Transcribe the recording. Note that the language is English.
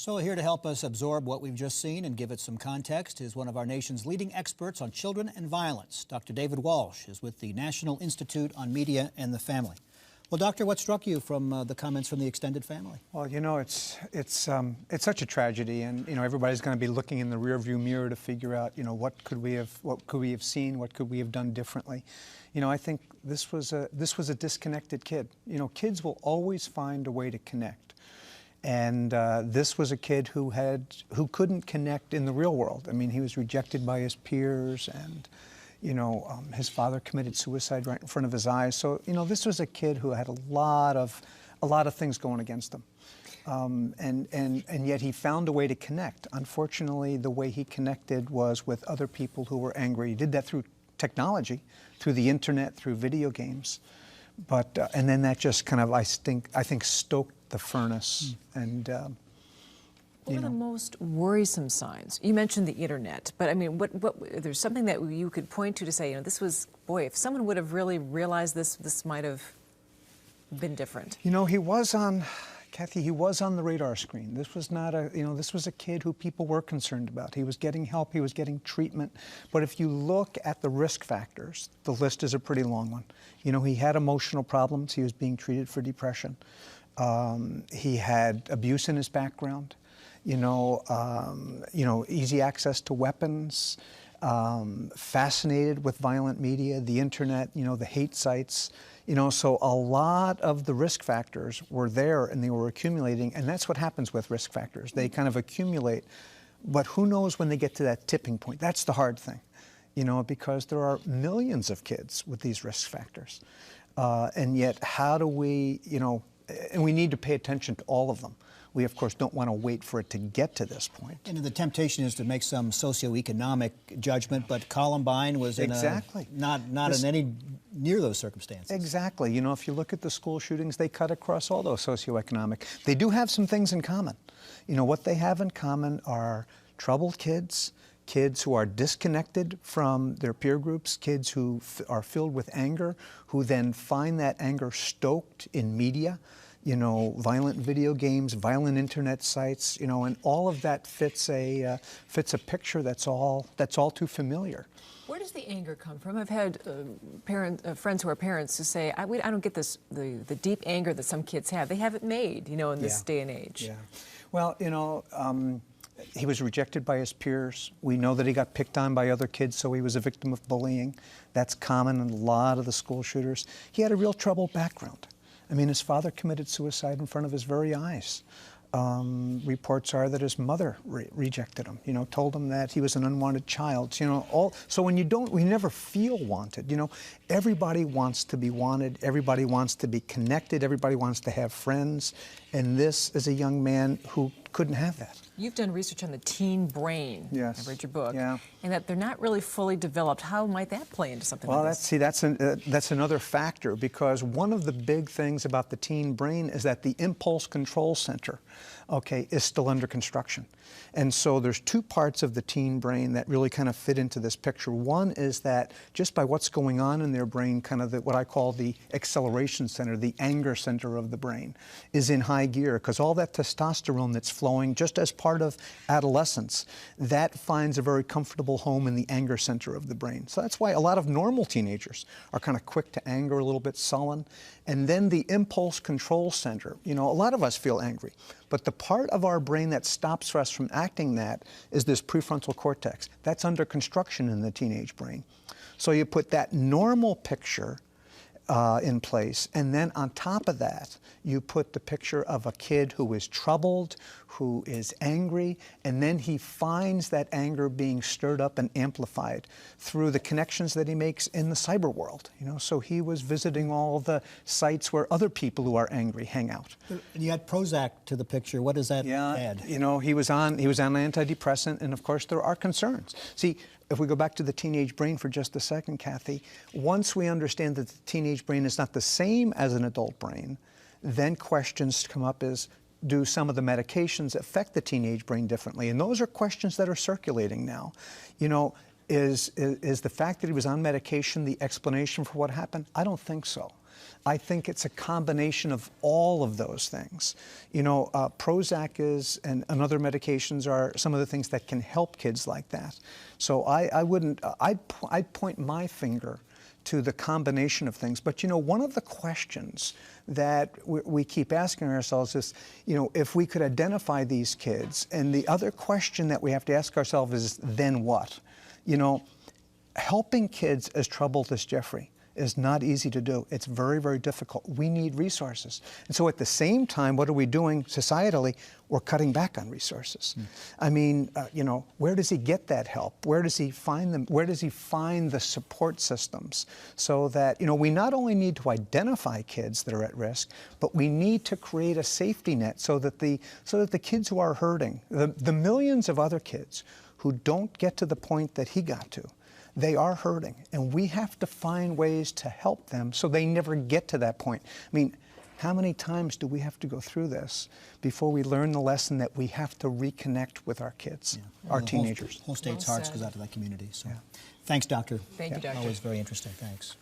So here to help us absorb what we've just seen and give it some context is one of our nation's leading experts on children and violence. Dr. David Walsh is with the National Institute on Media and the Family. Well, Doctor, what struck you from the comments from the extended family? Well, you know, it's such a tragedy, and you know, everybody's going to be looking in the rearview mirror to figure out, you know, what could we have seen, what could we have done differently. You know, I think this was a disconnected kid. You know, kids will always find a way to connect. And this was a kid who couldn't connect in the real world. I mean, he was rejected by his peers, and you know, his father committed suicide right in front of his eyes. So you know, this was a kid who had a lot of things going against him, and yet he found a way to connect. Unfortunately, the way he connected was with other people who were angry. He did that through technology, through the internet, through video games, but and then that just kind of I think stoked the furnace. And what are the most worrisome signs? You mentioned the internet, but I mean, what there's something that you could point to say, you know, this was, boy, if someone would have really realized this might have been different. You know, he was on, Kathy, he was on the radar screen. This was not a, you know, this was a kid who people were concerned about. He was getting help, he was getting treatment. But if you look at the risk factors, the list is a pretty long one. You know, he had emotional problems. He was being treated for depression. He had abuse in his background. You know, easy access to weapons, fascinated with violent media, the internet, you know, the hate sites, you know, so a lot of the risk factors were there and they were accumulating, and that's what happens with risk factors. They kind of accumulate, but who knows when they get to that tipping point? That's the hard thing, you know, because there are millions of kids with these risk factors. And yet how do we, you know, and we need to pay attention to all of them. We, of course, don't want to wait for it to get to this point. And the temptation is to make some socioeconomic judgment, but Columbine was in not in any near those circumstances. Exactly. You know, if you look at the school shootings, they cut across all those socioeconomic. They do have some things in common. You know, what they have in common are troubled kids, kids who are disconnected from their peer groups, kids who are filled with anger, who then find that anger stoked in media. You know, violent video games, violent internet sites, you know, and all of that fits a picture that's all too familiar. Where does the anger come from? I've had friends who are parents who say, I don't get the deep anger that some kids have. They have it made, you know, in this day and age. Yeah. Well, you know, he was rejected by his peers. We know that he got picked on by other kids, so he was a victim of bullying. That's common in a lot of the school shooters. He had a real troubled background. I mean, his father committed suicide in front of his very eyes. Reports are that his mother rejected him, you know, told him that he was an unwanted child. You know, so when we never feel wanted. You know, everybody wants to be wanted. Everybody wants to be connected. Everybody wants to have friends. And this is a young man who couldn't have that. You've done research on the teen brain. Yes. I read your book. Yeah. And that they're not really fully developed. How might that play into something like this? Well, that's another factor, because one of the big things about the teen brain is that the impulse control center, okay, is still under construction. And so there's two parts of the teen brain that really kind of fit into this picture. One is that just by what's going on in their brain, kind of what I call the acceleration center, the anger center of the brain, is in high gear, because all that testosterone that's flowing just as part of adolescence, that finds a very comfortable home in the anger center of the brain. So that's why a lot of normal teenagers are kind of quick to anger, a little bit sullen. And then the impulse control center, you know, a lot of us feel angry, but the part of our brain that stops us from acting that is this prefrontal cortex. That's under construction in the teenage brain. So you put that normal picture in place, and then on top of that, you put the picture of a kid who is troubled, who is angry, and then he finds that anger being stirred up and amplified through the connections that he makes in the cyber world. You know, so he was visiting all the sites where other people who are angry hang out. And you add Prozac to the picture. What does that add? You know, he was on antidepressant, and of course there are concerns. See, if we go back to the teenage brain for just a second, Kathy, once we understand that the teenage brain is not the same as an adult brain, then questions come up is, do some of the medications affect the teenage brain differently? And those are questions that are circulating now. You know, is the fact that he was on medication the explanation for what happened? I don't think so. I think it's a combination of all of those things. You know, Prozac and other medications are some of the things that can help kids like that. So I'd point my finger to the combination of things. But you know, one of the questions that we keep asking ourselves is, you know, if we could identify these kids, and the other question that we have to ask ourselves is, then what? You know, helping kids as troubled as Jeffrey is not easy to do. It's very, very difficult. We need resources. And so at the same time, what are we doing societally? We're cutting back on resources. I mean, you know, where does he get that help? Where does he find them? Where does he find the support systems? So that, you know, we not only need to identify kids that are at risk, but we need to create a safety net so that the kids who are hurting, the millions of other kids who don't get to the point that he got to, they are hurting, and we have to find ways to help them so they never get to that point. I mean, how many times do we have to go through this before we learn the lesson that we have to reconnect with our kids, our teenagers? Whole state's Well hearts said. goes out to that community. So, thanks, Doctor. Thank you, Doctor. Always very interesting. Thanks.